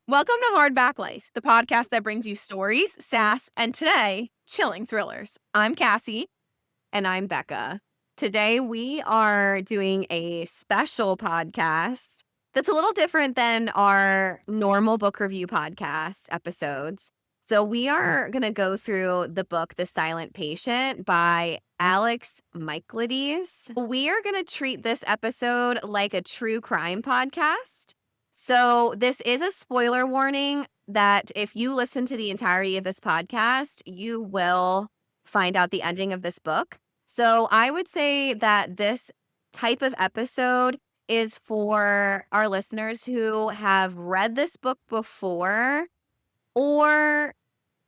Welcome to Hardback Life, the podcast that brings you stories, sass, and today, chilling thrillers. I'm Cassie. And I'm Becca. Today we are doing a special podcast that's a little different than our normal book review podcast episodes. So we are going to go through the book The Silent Patient by Alex Michaelides. We are going to treat this episode like a true crime podcast. So this is a spoiler warning that if you listen to the entirety of this podcast, you will find out the ending of this book. So I would say that this type of episode is for our listeners who have read this book before or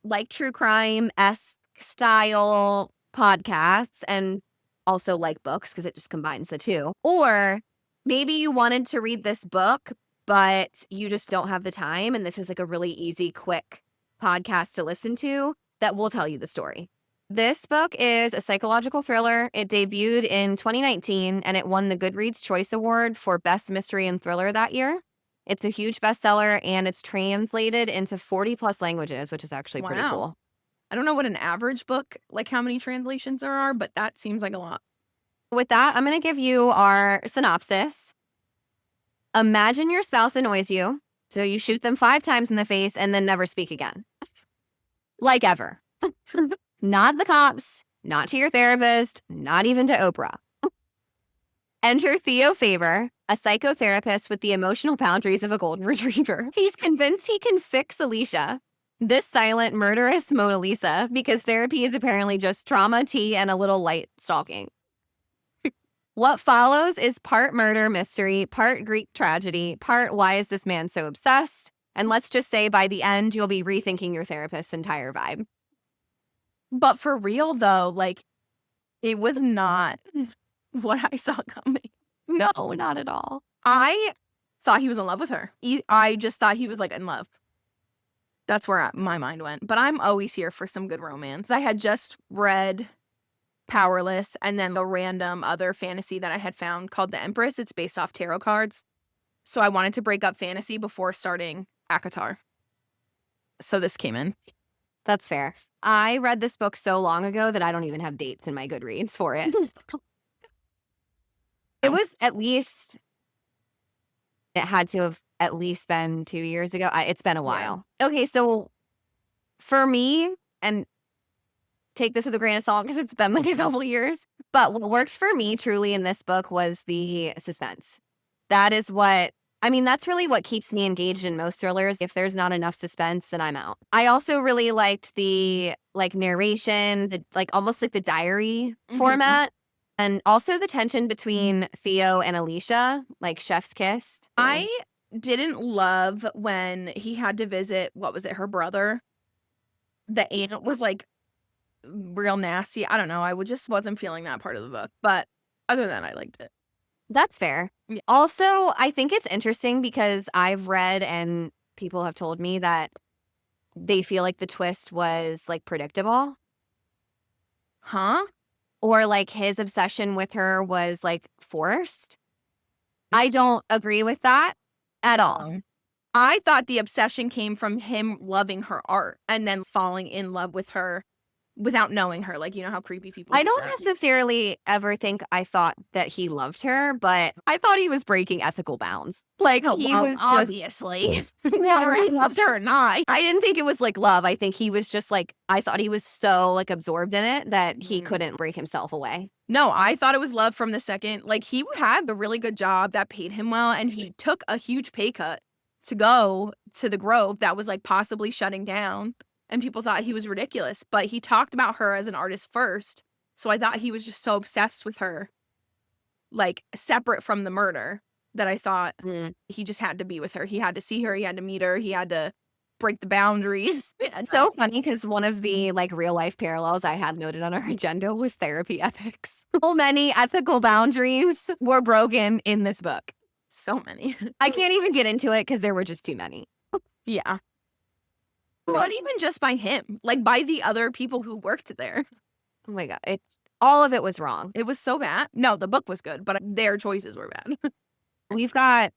like true crime-esque style podcasts and also like books because it just combines the two. Or maybe you wanted to read this book, but you just don't have the time. And this is like a really easy, quick podcast to listen to that will tell you the story. This book is a psychological thriller. It debuted in 2019 and it won the Goodreads Choice Award for Best Mystery and Thriller that year. It's a huge bestseller and it's translated into 40 plus languages, which is actually pretty cool. I don't know what an average book, like how many translations there are, but that seems like a lot. With that, I'm going to give you our synopsis. Imagine your spouse annoys you, so you shoot them 5 times in the face and then never speak again. Like ever. Not the cops, not to your therapist, not even to Oprah. Enter Theo Faber, a psychotherapist with the emotional boundaries of a golden retriever. He's convinced he can fix Alicia, this silent, murderous Mona Lisa, because therapy is apparently just trauma, tea, and a little light stalking. What follows is part murder mystery, part Greek tragedy, part why is this man so obsessed? And let's just say by the end, you'll be rethinking your therapist's entire vibe. But for real, though, like, it was not what I saw coming. No, not at all. I thought he was in love with her. I just thought he was, like, in love. That's where my mind went. But I'm always here for some good romance. I had just read Powerless and then the random other fantasy that I had found called The Empress. It's based off tarot cards. So I wanted to break up fantasy before starting ACOTAR. So this came in. That's fair. I read this book so long ago that I don't even have dates in my Goodreads for it. It was it had to have at least been 2 years ago. It's been a while. Yeah. Okay, so for me, and take this with a grain of salt because it's been like a couple years, but what works for me truly in this book was the suspense. That's really what keeps me engaged in most thrillers. If there's not enough suspense, then I'm out. I also really liked the narration, the almost like the diary format, and also the tension between Theo and Alicia, like chef's kiss. I didn't love when he had to visit, what was it, her brother? The aunt was like real nasty. I don't know. I just wasn't feeling that part of the book. But other than that, I liked it. That's fair. Yeah. Also, I think it's interesting because I've read and people have told me that they feel like the twist was like predictable. Huh? Or like his obsession with her was like forced. I don't agree with that at all. I thought the obsession came from him loving her art and then falling in love with her without knowing her. Like, you know how creepy people I don't necessarily ever think I thought that he loved her, but I thought he was breaking ethical bounds. Like, he was obviously. Whether he loved her or not. I didn't think it was like love. I think he was just like, I thought he was so like absorbed in it that he couldn't break himself away. No, I thought it was love from the second. Like, he had a really good job that paid him well, and he took a huge pay cut to go to the Grove that was like possibly shutting down. And people thought he was ridiculous, but he talked about her as an artist first. So I thought he was just so obsessed with her, like separate from the murder, that I thought he just had to be with her. He had to see her. He had to meet her. He had to break the boundaries. It's so funny because one of the like real life parallels I had noted on our agenda was therapy ethics. So many ethical boundaries were broken in this book. So many. I can't even get into it because there were just too many. Yeah. Not even just by him, like by the other people who worked there. Oh my God. All of it was wrong. It was so bad. No, the book was good, but their choices were bad. We've got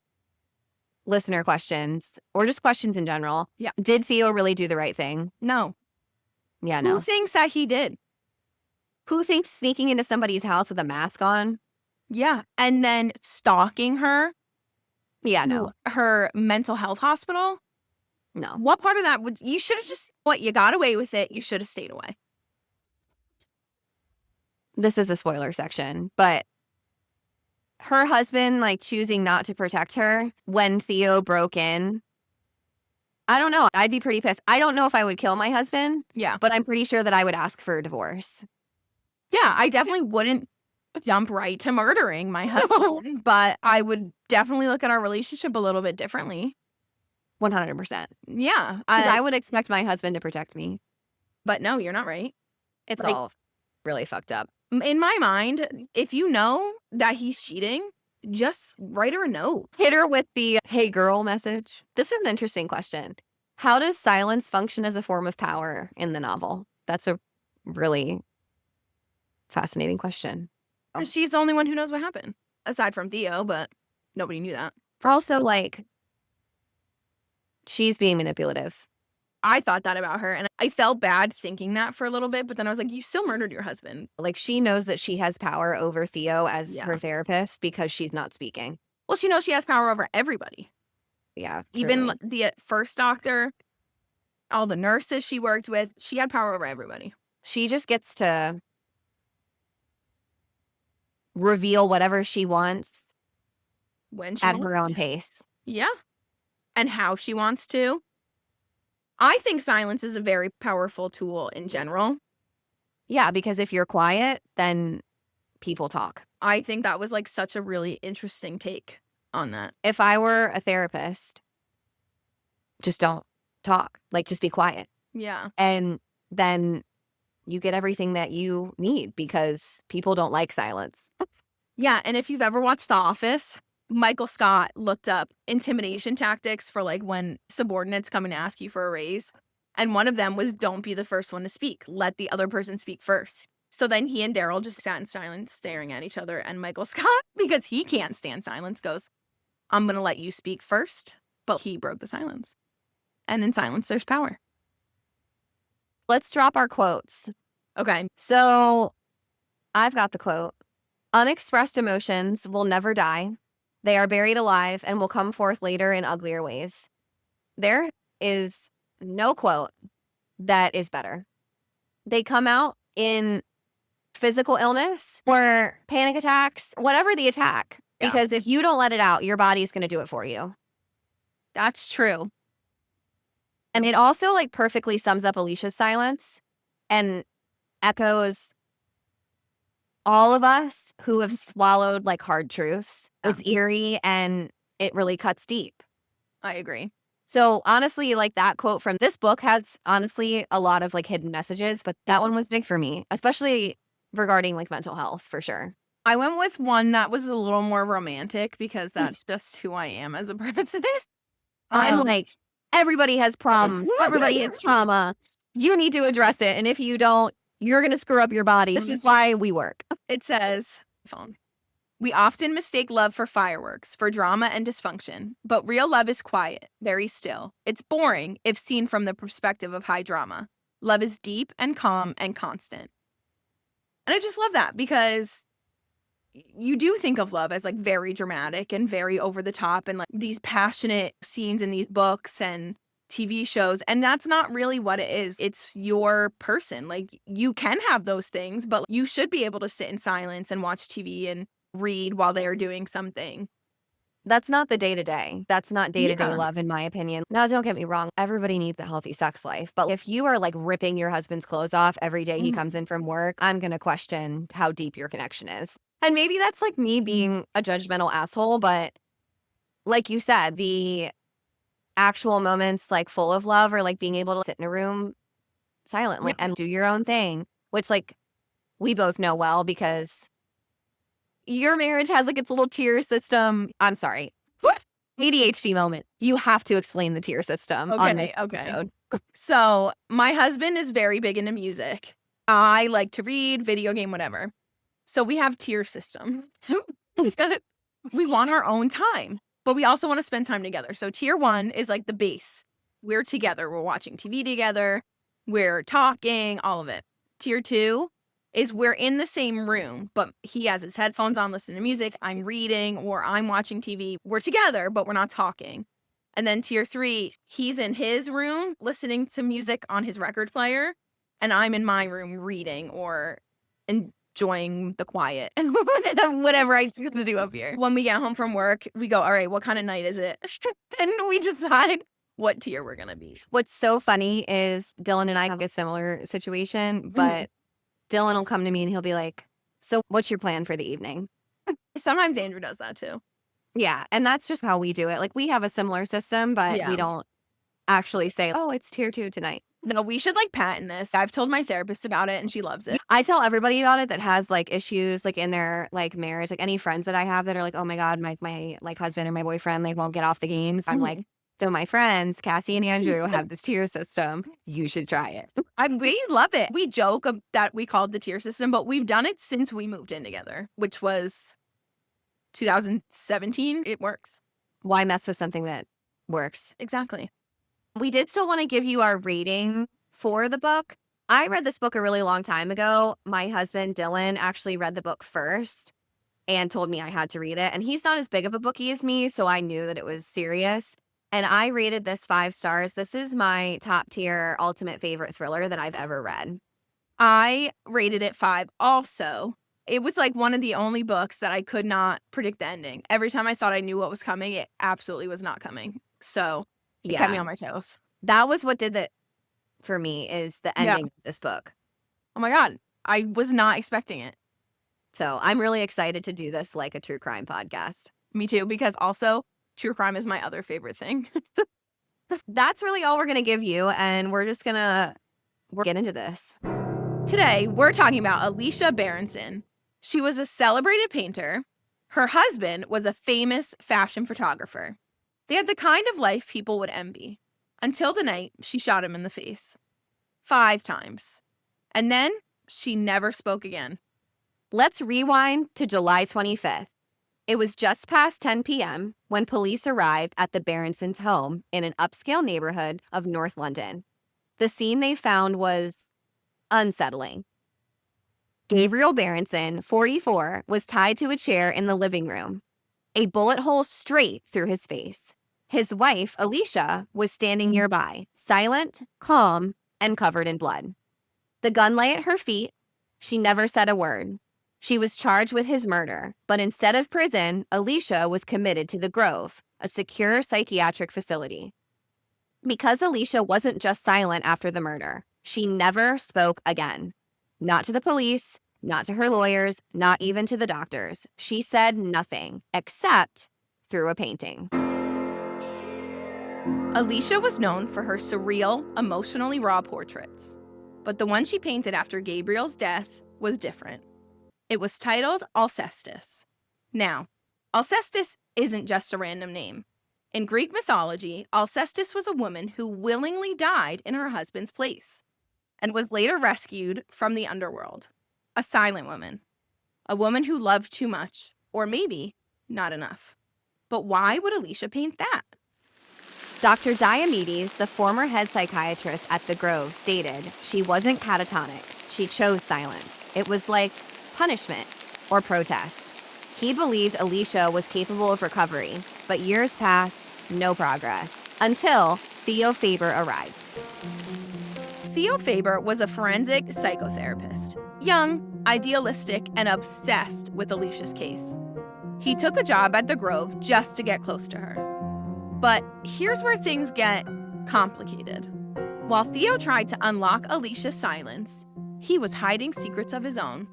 listener questions or just questions in general. Yeah. Did Theo really do the right thing? No. Yeah, Who no. thinks that he did? Who thinks sneaking into somebody's house with a mask on? Yeah. And then stalking her Yeah, to no. her mental health hospital? No. What part of that would you should have just what you got away with it, you should have stayed away. This is a spoiler section, but her husband, like, choosing not to protect her when Theo broke in. I don't know. I'd be pretty pissed. I don't know if I would kill my husband, Yeah. but I'm pretty sure that I would ask for a divorce. Yeah, I definitely wouldn't jump right to murdering my husband, but I would definitely look at our relationship a little bit differently. 100%. Yeah. Because I would expect my husband to protect me. But no, you're not right. It's Like- all really fucked up. In my mind, if you know that he's cheating, just write her a note. Hit her with the "hey girl" message. This is an interesting question. How does silence function as a form of power in the novel? That's a really fascinating question. She's the only one who knows what happened, aside from Theo, but nobody knew that. For also, like, she's being manipulative. I thought that about her, and I felt bad thinking that for a little bit, but then I was like, you still murdered your husband. Like, she knows that she has power over Theo as Yeah. her therapist because she's not speaking. Well, she knows she has power over everybody. Yeah. Even truly. the first doctor, all the nurses she worked with, she had power over everybody. She just gets to reveal whatever she wants When she at wants her own to. pace. Yeah. And how she wants to. I think silence is a very powerful tool in general. Yeah, because if you're quiet, then people talk. I think that was like such a really interesting take on that. If I were a therapist, just don't talk. Like, just be quiet. Yeah. And then you get everything that you need because people don't like silence. Yeah. And if you've ever watched The Office, Michael Scott looked up intimidation tactics for like when subordinates come and ask you for a raise. And one of them was don't be the first one to speak. Let the other person speak first. So then he and Daryl just sat in silence staring at each other. And Michael Scott, because he can't stand silence, goes, I'm going to let you speak first. But he broke the silence. And in silence, there's power. Let's drop our quotes. Okay. So I've got the quote. Unexpressed emotions will never die. They are buried alive and will come forth later in uglier ways. There is no quote that is better. They come out in physical illness or panic attacks, whatever the attack. Yeah. Because if you don't let it out, your body's going to do it for you. That's true. And it also like perfectly sums up Alicia's silence and echoes all of us who have swallowed like hard truths. Yeah. It's eerie and it really cuts deep. I agree. So honestly, like that quote from this book has honestly a lot of like hidden messages, but that one was big for me, especially regarding like mental health for sure. I went with one that was a little more romantic because that's just who I am as a person. I'm like, everybody has problems. Everybody has trauma. You need to address it. And if you don't, you're going to screw up your body. This is why we work. It says, phone. We often mistake love for fireworks, for drama and dysfunction, but real love is quiet, very still. It's boring if seen from the perspective of high drama. Love is deep and calm and constant. And I just love that because you do think of love as like very dramatic and very over the top and like these passionate scenes in these books and TV shows. And that's not really what it is. It's your person. Like you can have those things, but you should be able to sit in silence and watch TV and read while they are doing something. That's not the day-to-day. That's not day-to-day Yeah. love, in my opinion. Now, don't get me wrong. Everybody needs a healthy sex life. But if you are like ripping your husband's clothes off every day he Mhm. comes in from work, I'm going to question how deep your connection is. And maybe that's like me being a judgmental asshole. But like you said, the actual moments like full of love or like being able to sit in a room silently Yeah. and do your own thing, which like we both know well because your marriage has like its little tier system. I'm sorry. What? ADHD moment. You have to explain the tier system on this Okay. episode. So my husband is very big into music. I like to read, video game, whatever. So we have tier system. We want our own time. but we also want to spend time together. So tier 1 is like the base. We're together. We're watching TV together. We're talking, all of it. Tier 2 is we're in the same room, but he has his headphones on, listening to music. I'm reading or I'm watching TV. We're together, but we're not talking. And then tier 3, he's in his room listening to music on his record player, and I'm in my room reading or enjoying the quiet and whatever I choose to do up here. When we get home from work, we go, all right, what kind of night is it? Then we decide what tier we're going to be. What's so funny is Dylan and I have a similar situation, but Dylan will come to me and he'll be like, so what's your plan for the evening? Sometimes Andrew does that too. Yeah. And that's just how we do it. Like we have a similar system, but Yeah. we don't actually say, oh, it's tier 2 tonight. No, we should like patent this. I've told my therapist about it and she loves it. I tell everybody about it that has like issues like in their like marriage, like any friends that I have that are like, oh my God, my like husband or my boyfriend like won't get off the games. I'm like, so my friends, Cassie and Andrew, have this tier system. You should try it. We love it. We joke that we call it the tier system, but we've done it since we moved in together, which was 2017. It works. Why mess with something that works? Exactly. We did still want to give you our rating for the book. I read this book a really long time ago. My husband, Dylan, actually read the book first and told me I had to read it. And he's not as big of a bookie as me, so I knew that it was serious. And I rated this 5 stars. This is my top tier ultimate favorite thriller that I've ever read. I rated it 5 also. It was like one of the only books that I could not predict the ending. Every time I thought I knew what was coming, it absolutely was not coming. So it kept me on my toes. That was what did it for me, is the ending of this book. Oh my God. I was not expecting it. So I'm really excited to do this like a true crime podcast. Me too, because also true crime is my other favorite thing. That's really all we're going to give you, and we're get into this. Today, we're talking about Alicia Berenson. She was a celebrated painter. Her husband was a famous fashion photographer. They had the kind of life people would envy, until the night she shot him in the face. 5 times. And then she never spoke again. Let's rewind to July 25th. It was just past 10 p.m. when police arrived at the Berensons' home in an upscale neighborhood of North London. The scene they found was unsettling. Gabriel Berenson, 44, was tied to a chair in the living room, a bullet hole straight through his face. His wife, Alicia, was standing nearby, silent, calm, and covered in blood. The gun lay at her feet. She never said a word. She was charged with his murder, but instead of prison, Alicia was committed to the Grove, a secure psychiatric facility. Because Alicia wasn't just silent after the murder, she never spoke again. Not to the police, not to her lawyers, not even to the doctors. She said nothing, except through a painting. Alicia was known for her surreal, emotionally raw portraits, but the one she painted after Gabriel's death was different. It was titled Alcestis. Now, Alcestis isn't just a random name. In Greek mythology, Alcestis was a woman who willingly died in her husband's place and was later rescued from the underworld. A silent woman. A woman who loved too much, or maybe not enough. But why would Alicia paint that? Dr. Diomedes, the former head psychiatrist at the Grove, stated she wasn't catatonic. She chose silence. It was like punishment or protest. He believed Alicia was capable of recovery, but years passed, no progress, until Theo Faber arrived. Theo Faber was a forensic psychotherapist, young, idealistic, and obsessed with Alicia's case. He took a job at the Grove just to get close to her. But here's where things get complicated. While Theo tried to unlock Alicia's silence, he was hiding secrets of his own.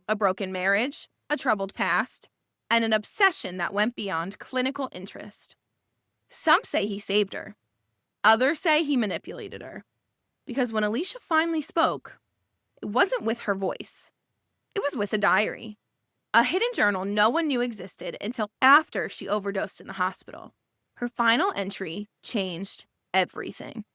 A broken marriage, a troubled past, and an obsession that went beyond clinical interest. Some say he saved her. Others say he manipulated her. Because when Alicia finally spoke, it wasn't with her voice. It was with a diary. A hidden journal no one knew existed until after she overdosed in the hospital. Her final entry changed everything.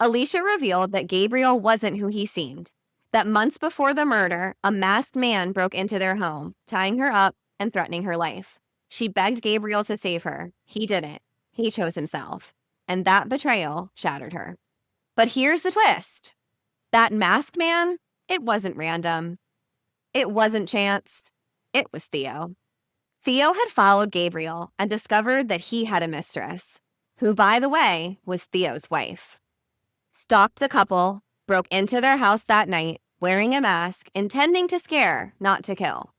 Alicia revealed that Gabriel wasn't who he seemed. That months before the murder, a masked man broke into their home, tying her up and threatening her life. She begged Gabriel to save her. He didn't. He chose himself. And that betrayal shattered her. But here's the twist. That masked man, it wasn't random. It wasn't chance. It was Theo. Theo had followed Gabriel and discovered that he had a mistress, who, by the way, was Theo's wife. Stalked the couple, broke into their house that night, wearing a mask, intending to scare, not to kill.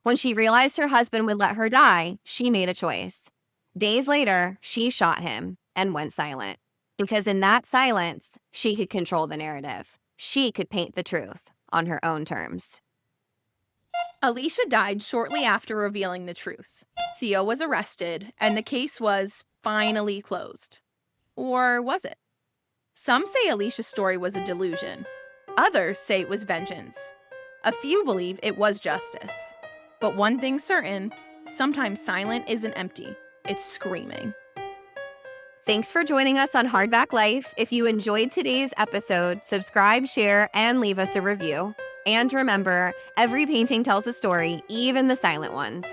When she realized her husband would let her die, she made a choice. Days later, she shot him and went silent. Because in that silence, she could control the narrative. She could paint the truth on her own terms. Alicia died shortly after revealing the truth. Theo was arrested, and the case was finally closed. Or was it? Some say Alicia's story was a delusion. Others say it was vengeance. A few believe it was justice. But one thing's certain, sometimes silent isn't empty. It's screaming. Thanks for joining us on Hardback Life. If you enjoyed today's episode, subscribe, share, and leave us a review. And remember, every painting tells a story, even the silent ones.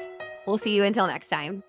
We'll see you until next time.